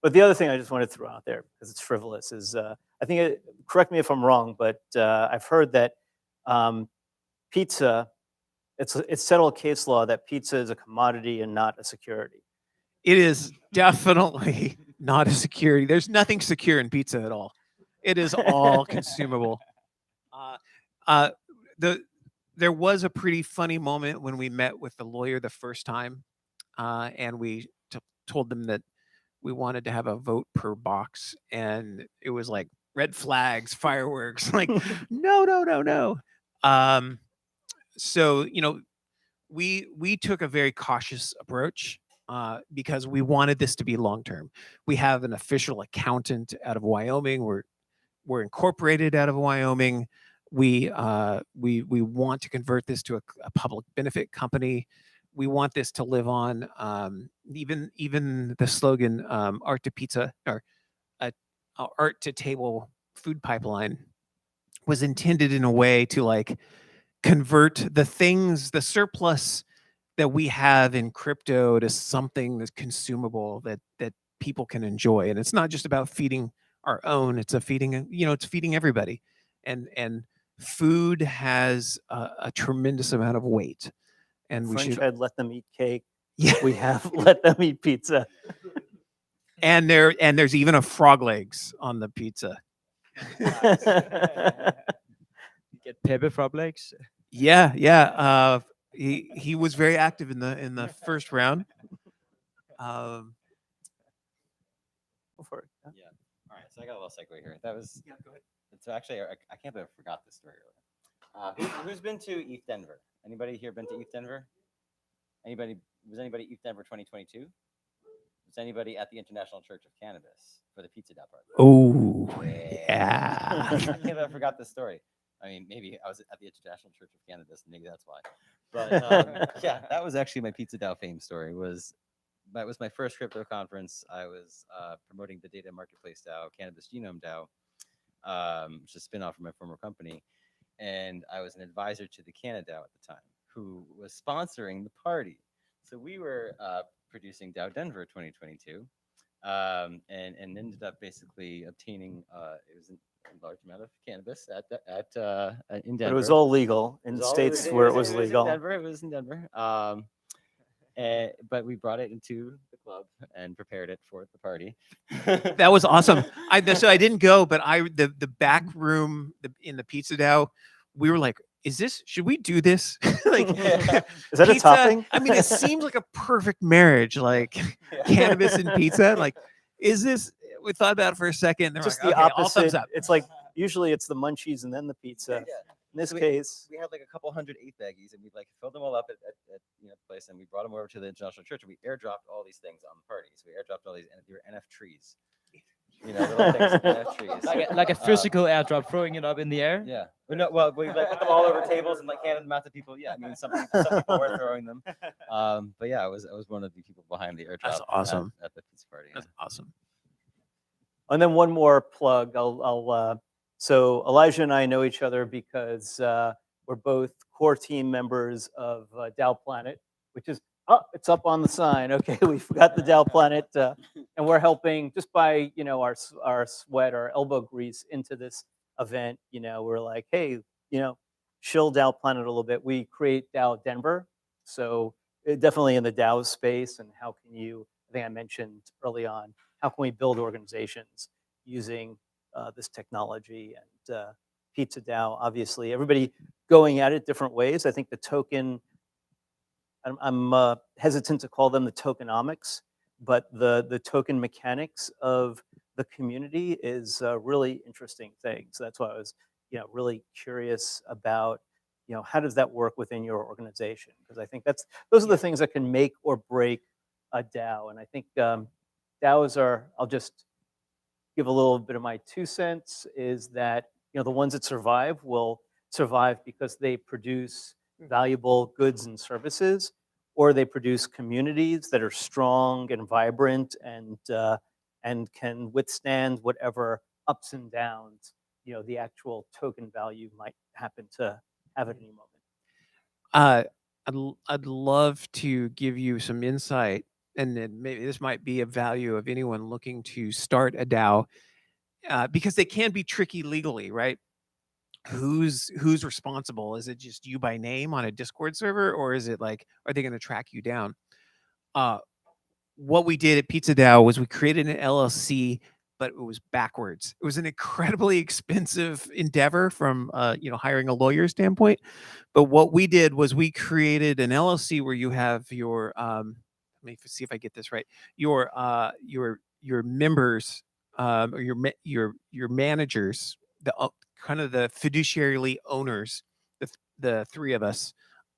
the other thing I just want to throw out there because it's frivolous is I think correct me if I'm wrong, but I've heard that pizza. It's settled case law that pizza is a commodity and not a security. It is definitely not a security. There's nothing secure in pizza at all. It is all consumable. There was a pretty funny moment when we met with the lawyer the first time, and we told them that we wanted to have a vote per box, and it was like red flags, fireworks, like no. So we took a very cautious approach. because we wanted this to be long term. We have an official accountant out of Wyoming. We're incorporated out of Wyoming. We want to convert this to a public benefit company. We want this to live on. Even the slogan "Art to Pizza" or "Art to Table" food pipeline was intended in a way to like convert the surplus that we have in crypto to something that's consumable that people can enjoy. And it's not just about feeding our own; it's it's feeding everybody. And food has a tremendous amount of weight, and we French should. had let them eat cake. Yeah. We have let them eat pizza. And there's even a frog legs on the pizza. Get pepper frog legs. Yeah. He was very active in the first round. Yeah. All right. So I got a little segue here. That was. Yeah, go ahead. So actually, I can't believe I forgot this story earlier. Who's been to ETH Denver? Anybody here been to ETH Denver? Was anybody at ETH Denver 2022? Was anybody at the International Church of Cannabis for the PizzaDAO party? Oh, yeah. I can't believe I forgot this story. I mean, maybe I was at the International Church of Cannabis, maybe that's why. But yeah, that was actually my PizzaDAO fame story. That was my first crypto conference. I was promoting the Data Marketplace DAO, Cannabis Genome DAO, which is a spin-off from my former company. And I was an advisor to the CannaDAO at the time, who was sponsoring the party. So we were producing DAO Denver 2022, and ended up basically obtaining it was a large amount of cannabis in Denver. But it was all legal in states where it was legal. It was in Denver. But we brought it into the club and prepared it for the party. That was awesome. So I didn't go, but the back room in the PizzaDAO, we were like, should we do this? Like, is that pizza, a topping? I mean, it seems like a perfect marriage, like cannabis and pizza. Like, is this? We thought about it for a second. And Just like, the okay, all opposite. thumbs up. It's like usually it's the munchies and then the pizza. Yeah. In this So case, we had like a couple hundred eighth baggies, and we like filled them all up at the place, and we brought them over to the International Church, and we airdropped all these things on the party. So we airdropped all these, and they were NF trees. Little things, NF trees. Like a physical airdrop, throwing it up in the air. Yeah. Well, we like put them all over tables and like handed them out to people. Yeah, I mean, some people were throwing them. But yeah, I was one of the people behind the airdrop. That's awesome. At the pizza party. That's awesome. and then one more plug. So Elijah and I know each other because we're both core team members of DAO Planet, which is it's up on the sign. Okay, we forgot the DAO Planet, and we're helping just by our sweat, our elbow grease into this event. We're like, hey, shill DAO Planet a little bit. We create DAO Denver, so definitely in the DAO space. And how can you? I think I mentioned early on, how can we build organizations using this technology? And PizzaDAO, obviously, everybody going at it different ways. I think the token, I'm hesitant to call them the tokenomics, but the token mechanics of the community is a really interesting thing. So that's why I was really curious about how does that work within your organization? Because I think those are the things that can make or break a DAO. And I think DAOs are, I'll just give a little bit of my 2 cents, is that the ones that survive will survive because they produce valuable goods and services, or they produce communities that are strong and vibrant and can withstand whatever ups and downs the actual token value might happen to have at any moment. I'd love to give you some insight, and then maybe this might be of value of anyone looking to start a DAO, because they can be tricky legally, right? Who's responsible? Is it just you by name on a Discord server, or is it like, are they going to track you down? What we did at PizzaDAO was we created an LLC, but it was backwards. It was an incredibly expensive endeavor from hiring a lawyer standpoint. But what we did was we created an LLC where you have your let me see if I get this right. Your members, or your managers, the kind of the fiduciarily owners, the 3 of us.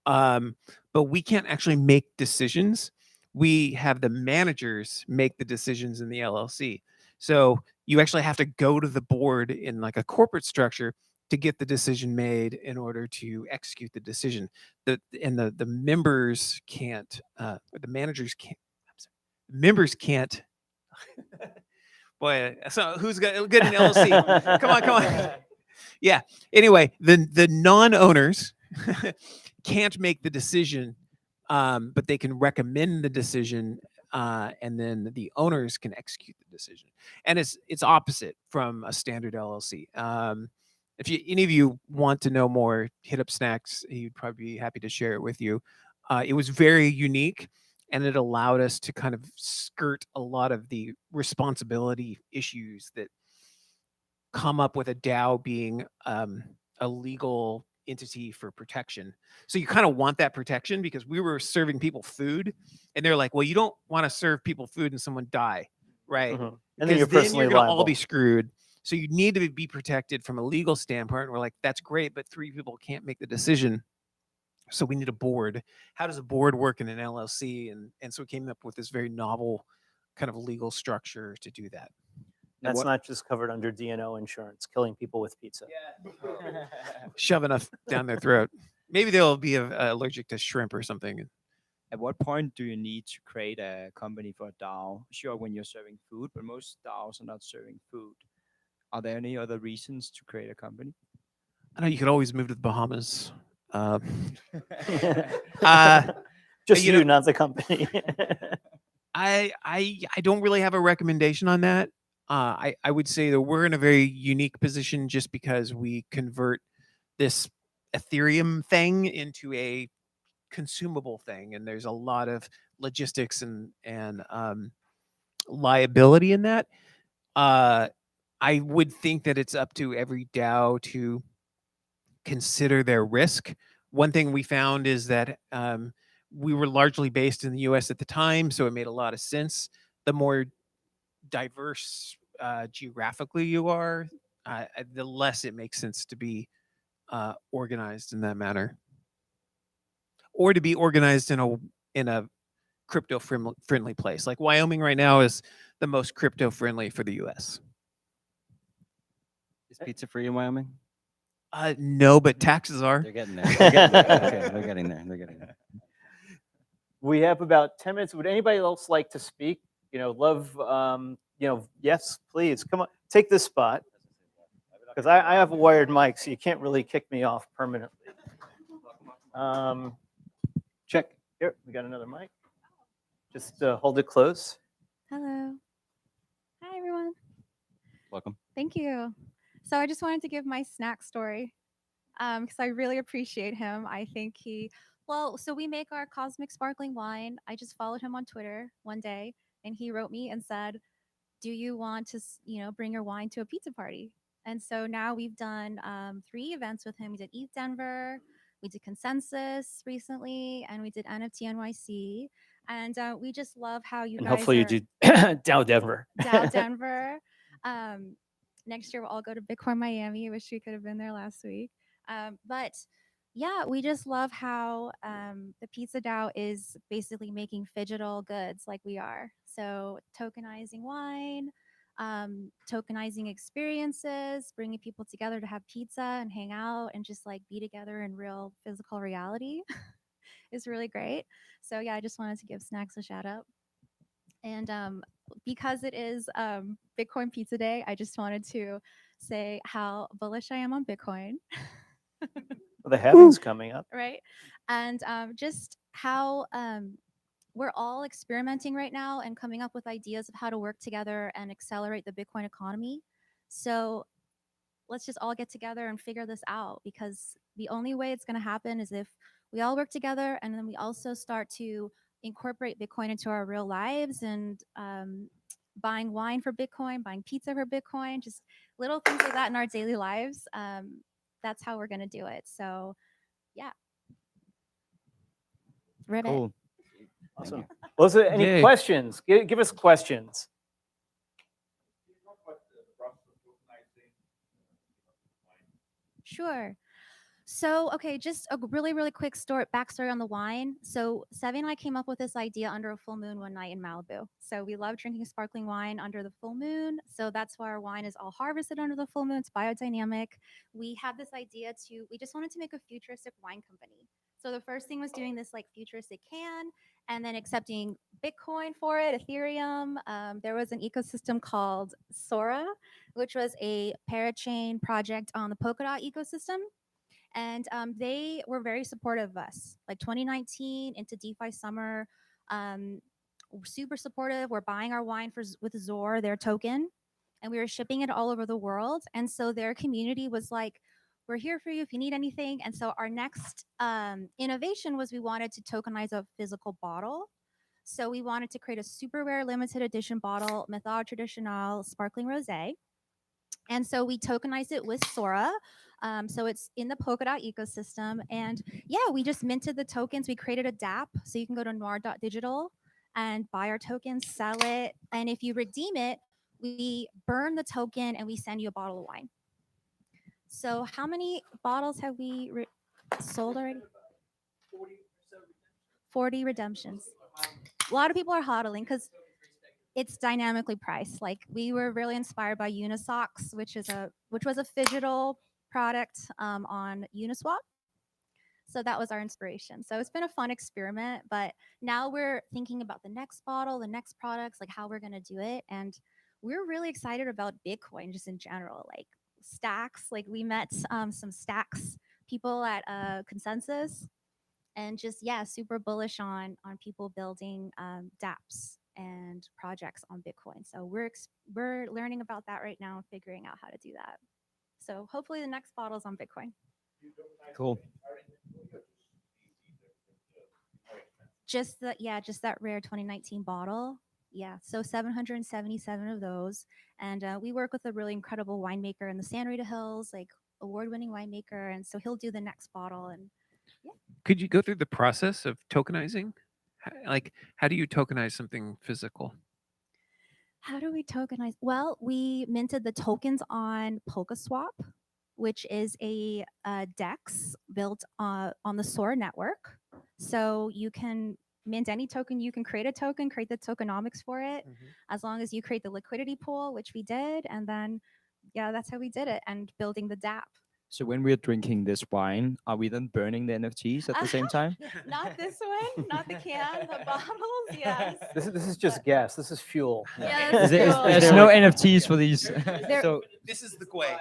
But we can't actually make decisions. we have the managers make the decisions in the LLC. So you actually have to go to the board in like a corporate structure to get the decision made in order to execute the decision. The members can't, or the managers can't. I'm sorry, members can't. Boy, so who's good in LLC? Come on. Yeah. Anyway, the non-owners can't make the decision, but they can recommend the decision, and then the owners can execute the decision. And it's opposite from a standard LLC. If any of you want to know more, hit up Snacks. He'd probably be happy to share it with you. It was very unique, and it allowed us to kind of skirt a lot of the responsibility issues that come up with a DAO being a legal entity for protection. So you kind of want that protection, because we were serving people food, and they're like, well, you don't want to serve people food and someone die, right? Mhm. And then you're Because personally gonna all liable. be screwed. So you need to be protected from a legal standpoint. We're like, that's great, but 3 people can't make the decision. So we need a board. How does a board work in an LLC? And so we came up with this very novel kind of legal structure to do that. That's not just covered under D&O insurance, killing people with pizza. Shove enough down their throat. Maybe they'll be allergic to shrimp or something. At what point do you need to create a company for a DAO? Sure, when you're serving food, but most DAOs are not serving food. Are there any other reasons to create a company? I know you could always move to the Bahamas. Just you you, know- not the company. I don't really have a recommendation on that. I would say that we're in a very unique position just because we convert this Ethereum thing into a consumable thing, and there's a lot of logistics and liability in that. I would think that it's up to every DAO to consider their risk. One thing we found is that we were largely based in the US at the time, so it made a lot of sense. The more diverse geographically you are, the less it makes sense to be organized in that manner, or to be organized in a crypto friendly place. Like Wyoming right now is the most crypto friendly for the US. Is pizza free in Wyoming? No, but taxes are. They're getting there. They're getting there. Okay, they're getting there. They're getting there. We have about 10 minutes. Would anybody else like to speak? Yes, please. Come on, take this spot. Because I have a wired mic, so you can't really kick me off permanently. Check. Here, we got another mic. Just hold it close. Hello. Hi, everyone. Welcome. Thank you. So I just wanted to give my snack story because I really appreciate him. I think so we make our cosmic sparkling wine. I just followed him on Twitter one day, and he wrote me and said, do you want to, bring your wine to a pizza party? And so now we've done 3 events with him. We did ETH Denver, we did Consensus recently, and we did NFT NYC. And we just love how you And guys hopefully you are- do DAO Denver. DAO Denver. Next year we'll all go to Bitcoin Miami. Wish we could have been there last week. But yeah, we just love how the PizzaDAO is basically making phygital goods like we are. So tokenizing wine, tokenizing experiences, bringing people together to have pizza and hang out and just like be together in real physical reality is really great. So yeah, I just wanted to give Snacks a shout out. And because it is Bitcoin Pizza Day, I just wanted to say how bullish I am on Bitcoin. Well, the halving's coming up. Right? And just how we're all experimenting right now and coming up with ideas of how to work together and accelerate the Bitcoin economy. So let's just all get together and figure this out, because the only way it's going to happen is if we all work together and then we also start to incorporate Bitcoin into our real lives and buying wine for Bitcoin, buying pizza for Bitcoin, just little things like that in our daily lives. That's how we're going to do it. So yeah. Ribbit. Cool. Awesome. Well, is there any Yay. questions? Give us questions. Sure. So, okay, just a really quick backstory on the wine. So, Sevi and I came up with this idea under a full moon one night in Malibu. So, we love drinking sparkling wine under the full moon. So, that's why our wine is all harvested under the full moon. It's biodynamic. We had this idea we just wanted to make a futuristic wine company. So, the first thing was doing this like futuristic can and then accepting Bitcoin for it, Ethereum. There was an ecosystem called Sora, which was a parachain project on the Polkadot ecosystem. And they were very supportive of us. Like 2019 into DeFi summer, super supportive. We're buying our wine with Zor, their token, and we were shipping it all over the world. And so their community was like, we're here for you if you need anything. And so our next innovation was we wanted to tokenize a physical bottle. So we wanted to create a super rare limited edition bottle, Method Traditional Sparkling Rosé. And so we tokenized it with Sora. So it's in the Polkadot ecosystem. And yeah, we just minted the tokens. We created a DApp. So you can go to noir.digital and buy our tokens, sell it. And if you redeem it, we burn the token and we send you a bottle of wine. So how many bottles have we sold already? 40 redemptions. A lot of people are hodling because it's dynamically priced. Like we were really inspired by Unisocks, which was a phygital product on Uniswap. So that was our inspiration. So it's been a fun experiment, but now we're thinking about the next bottle, the next products, like how we're gonna do it. And we're really excited about Bitcoin just in general, like stacks. Like we met some stacks people at Consensus, and just super bullish on people building dApps and projects on Bitcoin. So we're learning about that right now and figuring out how to do that. So hopefully the next bottle is on Bitcoin. Cool. Just that rare 2019 bottle. Yeah, so 777 of those. And we work with a really incredible winemaker in the San Rita Hills, like award-winning winemaker. And so he'll do the next bottle. And yeah. Could you go through the process of tokenizing? Like, how do you tokenize something physical? How do we tokenize? Well, we minted the tokens on PolkaSwap, which is a DEX built on the Sora network. So you can mint any token. You can create a token, create the tokenomics for it, as long as you create the liquidity pool, which we did. And then, yeah, that's how we did it, and building the DApp. So when we're drinking this wine, are we then burning the NFTs at the same time? Not this one, not the can, the bottles, yes. This is just gas. This is fuel. Yes, There's no NFTs for these. So this is the Gwei.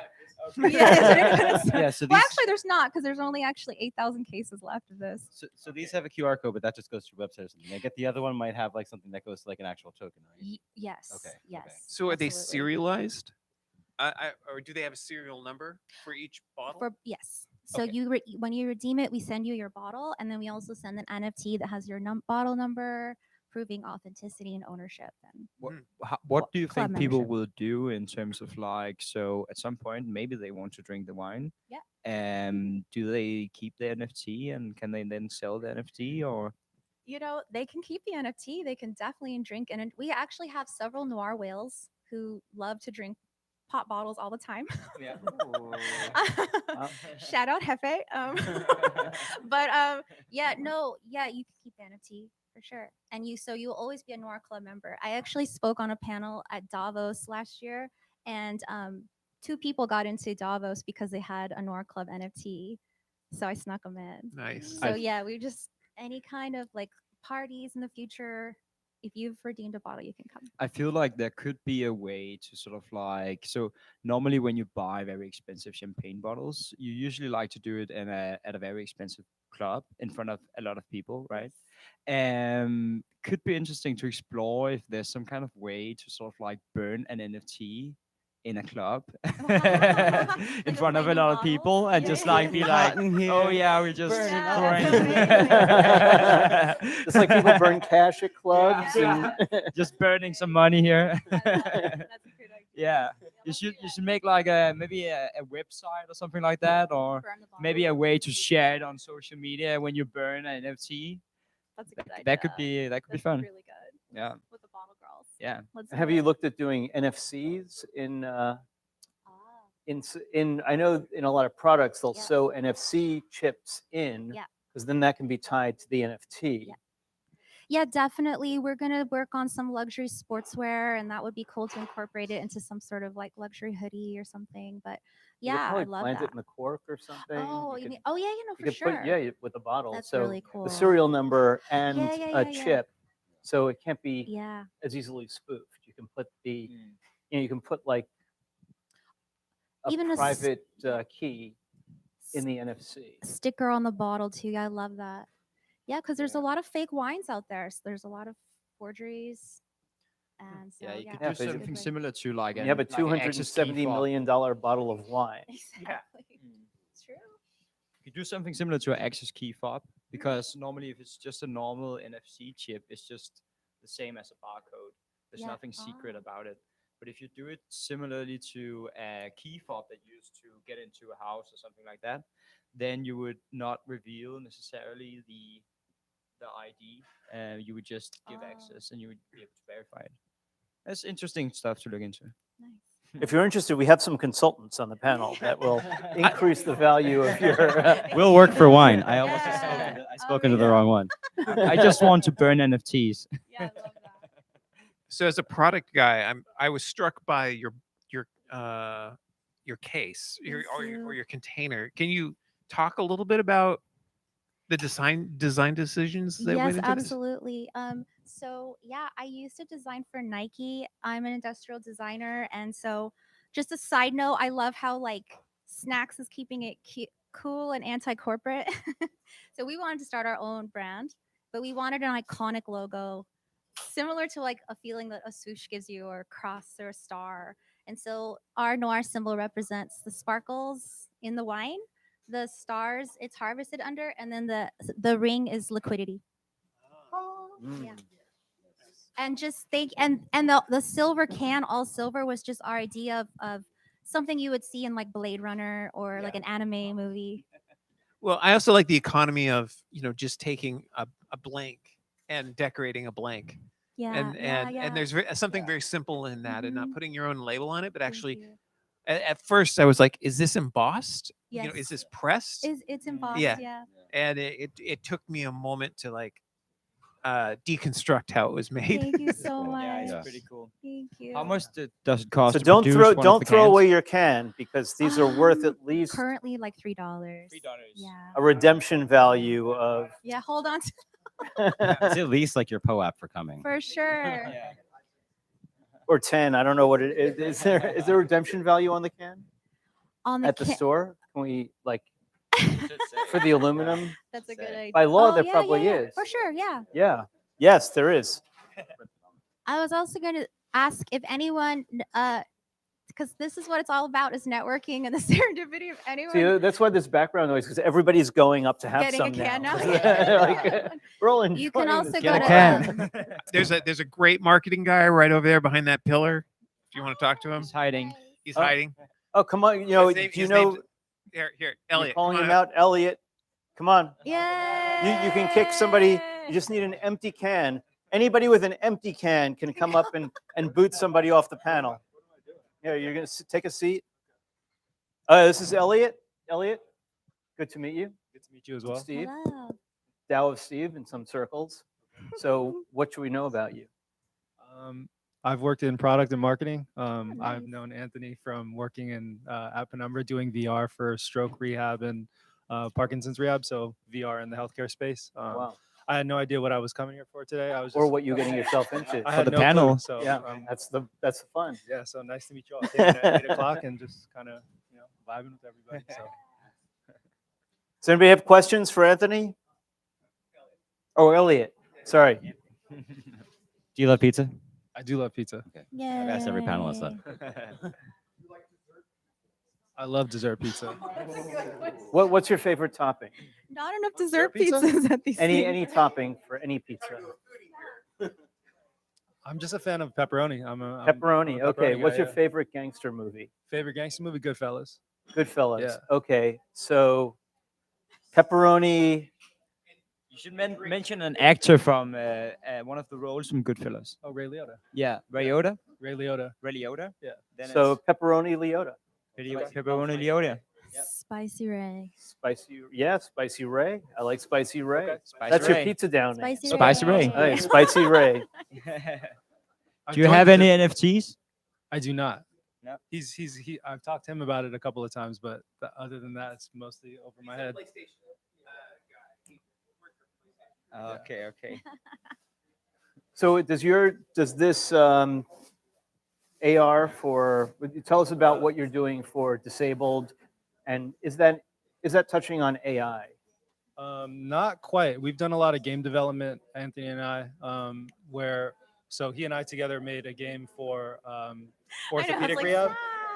Yeah, so well, these, actually, there's not, because there's only actually 8,000 cases left of this. So these have a QR code, but that just goes to your website or something. I get the other one might have like something that goes to like an actual token, right? Yes. Okay, Yes. okay. So are they absolutely. serialized? Or do they have a serial number for each bottle? Yes. So Okay. when you redeem it, we send you your bottle, and then we also send an NFT that has your bottle number, proving authenticity and ownership. And what do you club think people membership. will do in terms of like, so at some point maybe they want to drink the wine? Yeah. Do they keep the NFT and can they then sell the NFT or? They can keep the NFT. They can definitely drink, and we actually have several noir whales who love to drink pop bottles all the time. Yeah. Shout out Hefe. But you can keep the NFT for sure. And you'll always be a Noir Club member. I actually spoke on a panel at Davos last year, and 2 people got into Davos because they had a Noir Club NFT. So I snuck them in. Nice. So we just any kind of like parties in the future. If you've redeemed a bottle, you can come. I feel like there could be a way to sort of like, so normally when you buy very expensive champagne bottles, you usually like to do it at a very expensive club in front of a lot of people, right? Could be interesting to explore if there's some kind of way to sort of like burn an NFT in a club in front of a lot of people and just like be like, oh yeah, we just It's like people burn cash at clubs. just burning some money here. That's a good idea. Yeah, you should make like maybe a website or something like that, or Burn the bottle. maybe a way to share it on social media when you burn an NFT. That's a good idea. That could be That's fun. really good. Yeah. With the bottle girls. Yeah. Let's do Have it. you looked at doing NFCs in? I know in a lot of products they'll Yeah. sew NFC chips in, Yeah. because then that can be tied to the NFT. Yeah. Yeah, definitely. We're gonna work on some luxury sportswear, and that would be cool to incorporate it into some sort of like luxury hoodie or something. But You could yeah, I probably love plant that. it in the cork or something. Oh, You you could- mean? Oh yeah, you for could sure. put with a bottle. That's so really cool. the serial number and yeah, a yeah. chip, so it can't be Yeah. as easily spoofed. You can put the Mm. you can put like a Even a s- private key in the NFC. Sticker on the bottle too. Yeah, I love that. Yeah, because there's a lot of fake wines out there. So there's a lot of forgeries, and so Yeah, you yeah, could Yeah, do if it's- something similar to like You have a an access key $270 fob. million bottle of wine. exactly. Mm. It's true. You could do something similar to an access key fob, because normally if it's just a normal NFC chip, it's just the same as a barcode. There's Yeah. nothing secret Oh. about it. But if you do it similarly to a key fob that you use to get into a house or something like that, then you would not reveal necessarily the ID. You would just give Oh. access, and you would be able to verify it. That's interesting stuff to look into. Nice. If you're interested, we have some consultants on the panel that will increase the value of your. Will work for wine. I almost Yeah. spoken to the yeah. wrong one. I just want to burn NFTs. Yeah, I love that. So as a product guy, I was struck by your case, Thank or you. your container. Can you talk a little bit about the design decisions that Yes, went into this? absolutely. So yeah, I used to design for Nike. I'm an industrial designer, and so just a side note, I love how like Snacks is keeping it cool and anti-corporate. So we wanted to start our own brand, but we wanted an iconic logo, similar to like a feeling that a swoosh gives you, or a cross or a star. And so our noir symbol represents the sparkles in the wine, the stars it's harvested under, and then the ring is liquidity. Yeah. And just think, and the silver can, all silver, was just our idea of something you would see in like Blade Runner or like an anime movie. Well, I also like the economy of just taking a blank and decorating a blank. Yeah, And there's something very simple in that, and not Mhm. putting your own label on it, but Thank actually you. at first I was like, is this embossed? Yes. Is this pressed? It's embossed. Yeah. Yeah. And it took me a moment to like deconstruct how it was made. Thank you so much. Yeah, it's Yes. pretty cool. Thank you. How much does it cost? So to don't produce throw one of don't the throw cans? away your can, because these are worth at least Currently like $3. $3. Yeah. a redemption value of. Yeah. Hold on to It's at least like your POAP for coming. for sure. Yeah. Or 10. I don't know what it is. Is there redemption value on the can On the at the store? Can we like Should say. for the aluminum? That's a good Say. idea. By law, Oh, there yeah, probably yeah, yeah. is. For sure. Yeah. Yeah. Yes, there is. I was also going to ask if anyone, because this is what it's all about, is networking and the serendipity of anyone See, that's why there's background noise, because everybody's going up to have getting a some can now. Like, we're all enjoying You can also this. go Get a to can. There's a great marketing guy right over there behind that pillar. If you want to talk to him, He's hiding. he's Oh, hiding. Oh, come on. His Do name- you his know name's- Here, you're Elliot. calling come him on up. out? Elliot, come on. Yeah. You can kick somebody. You just need an empty can. Anybody with an empty can can come up and boot somebody off the panel. Yeah, you're going to take a seat. This is Elliot. Elliot, good to meet you. Good to meet you as I'm well. Steve, Hello. DAO of Steve in some circles. So what should we know about you? I've worked in product and marketing. nice. I've known Anthony from working in at Penumbra doing VR for stroke rehab and Parkinson's rehab, so VR in the healthcare space. Wow. I had no idea what I was coming here for today. I was Or just, what you're getting yourself into. I had the no clue, panel. so Yeah, that's the fun. yeah. So nice to meet you all. I came in at 8 o'clock and just kind of vibing with everybody. So Does anybody have questions for Anthony? Oh, Elliot. Sorry. Do you love pizza? I do love pizza. Yeah. I've asked every panelist that. I love dessert pizza. What's your favorite topping? Not enough dessert pizza? pizzas at these things. Any topping for any pizza? I'm just a fan of pepperoni. I'm a Pepperoni. Okay. guy, What's your yeah. favorite gangster movie? favorite gangster movie? Goodfellas. Goodfellas. Yeah. Okay. So pepperoni. You should mention an actor from one of the roles from Goodfellas. Oh, Ray Liotta. Yeah, Ray Liotta. Ray Liotta. Ray Liotta. Yeah. Then So pepperoni Leota. Pepperoni Leonia. Spicy Ray. Spicy Ray. I like Spicy Ray. Okay. That's your Ray. pizza down name. Spicy Spicy Ray. Hey, Spicy Ray. I've Do you joined have the any Dis- NFTs? I do not. No. I've talked to him about it a couple of times, but other than that, it's mostly over my head. Okay, okay. So does this AR for, tell us about what you're doing for disabled, and is that touching on AI? Not quite. We've done a lot of game development, Anthony and I, so he and I together made a game for orthopedic rehab.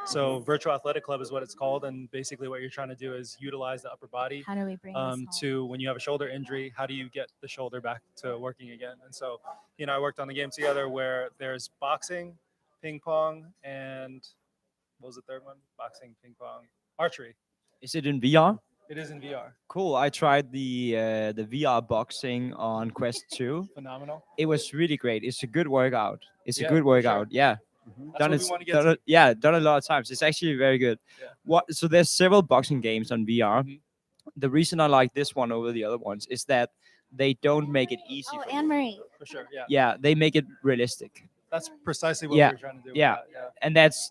So virtual athletic club is what it's called, and basically what you're trying to do is utilize the upper body How do we bring this home? to when you have a shoulder injury, how do you get the shoulder back to working again? And so he and I worked on the game together where there's boxing, ping pong, and what was the third one? Boxing, ping pong, archery. Is it in VR? It is in VR. Cool. I tried the VR boxing on Quest 2. Phenomenal. It was really great. It's a good workout. It's Yeah, a good for sure. workout. Yeah. That's Done what it, we want to get done to. it, yeah, done a lot of times. It's actually very good. Yeah. So there's several boxing games on VR. Mhm. The reason I like this one over the other ones is that they don't make it easy. Oh, for Anne you. Marie. For sure, yeah. Yeah, they make it realistic. That's precisely what Yeah, we're trying to do. with yeah. that, yeah, And that's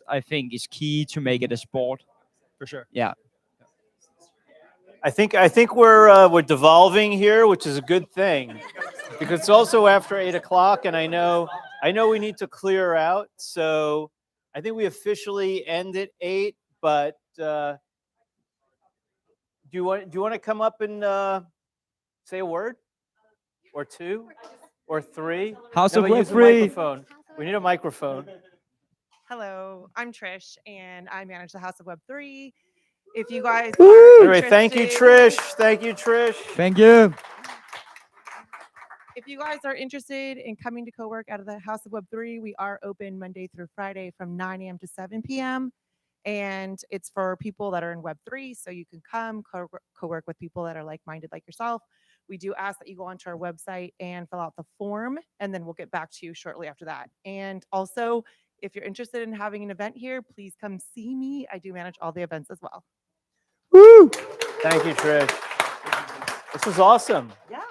I think is key to make it a sport. for sure. Yeah. I think we're devolving here, which is a good thing, because it's also after 8 o'clock, and I know we need to clear out. So I think we officially end at 8. But do you want to come up and say a word, or two, or three? House No, of but use a Web3. microphone. We need a microphone. Hello, I'm Trish, and I manage the House of Web3. If you guys Woo! are Anyway, thank you, interested- Trish. Thank you, Trish. Thank you. If you guys are interested in coming to co-work out of the House of Web3, we are open Monday through Friday from 9 a.m. to 7 p.m. And it's for people that are in Web3, so you can come co-work with people that are like-minded like yourself. We do ask that you go onto our website and fill out the form, and then we'll get back to you shortly after that. And also, if you're interested in having an event here, please come see me. I do manage all the events as well. Woo! Thank you, Trish. This was awesome. Yeah.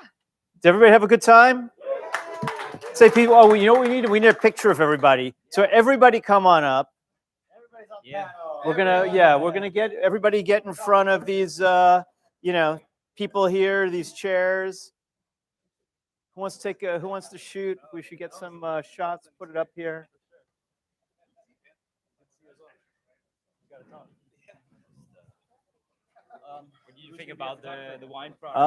Did everybody have a good time? Say people, oh, you know what we need? We need a picture of everybody. So everybody come on up. Yeah. We're gonna get everybody get in front of these people here, these chairs. Who wants to shoot? We should get some shots, put it up here. What do you think about the wine product?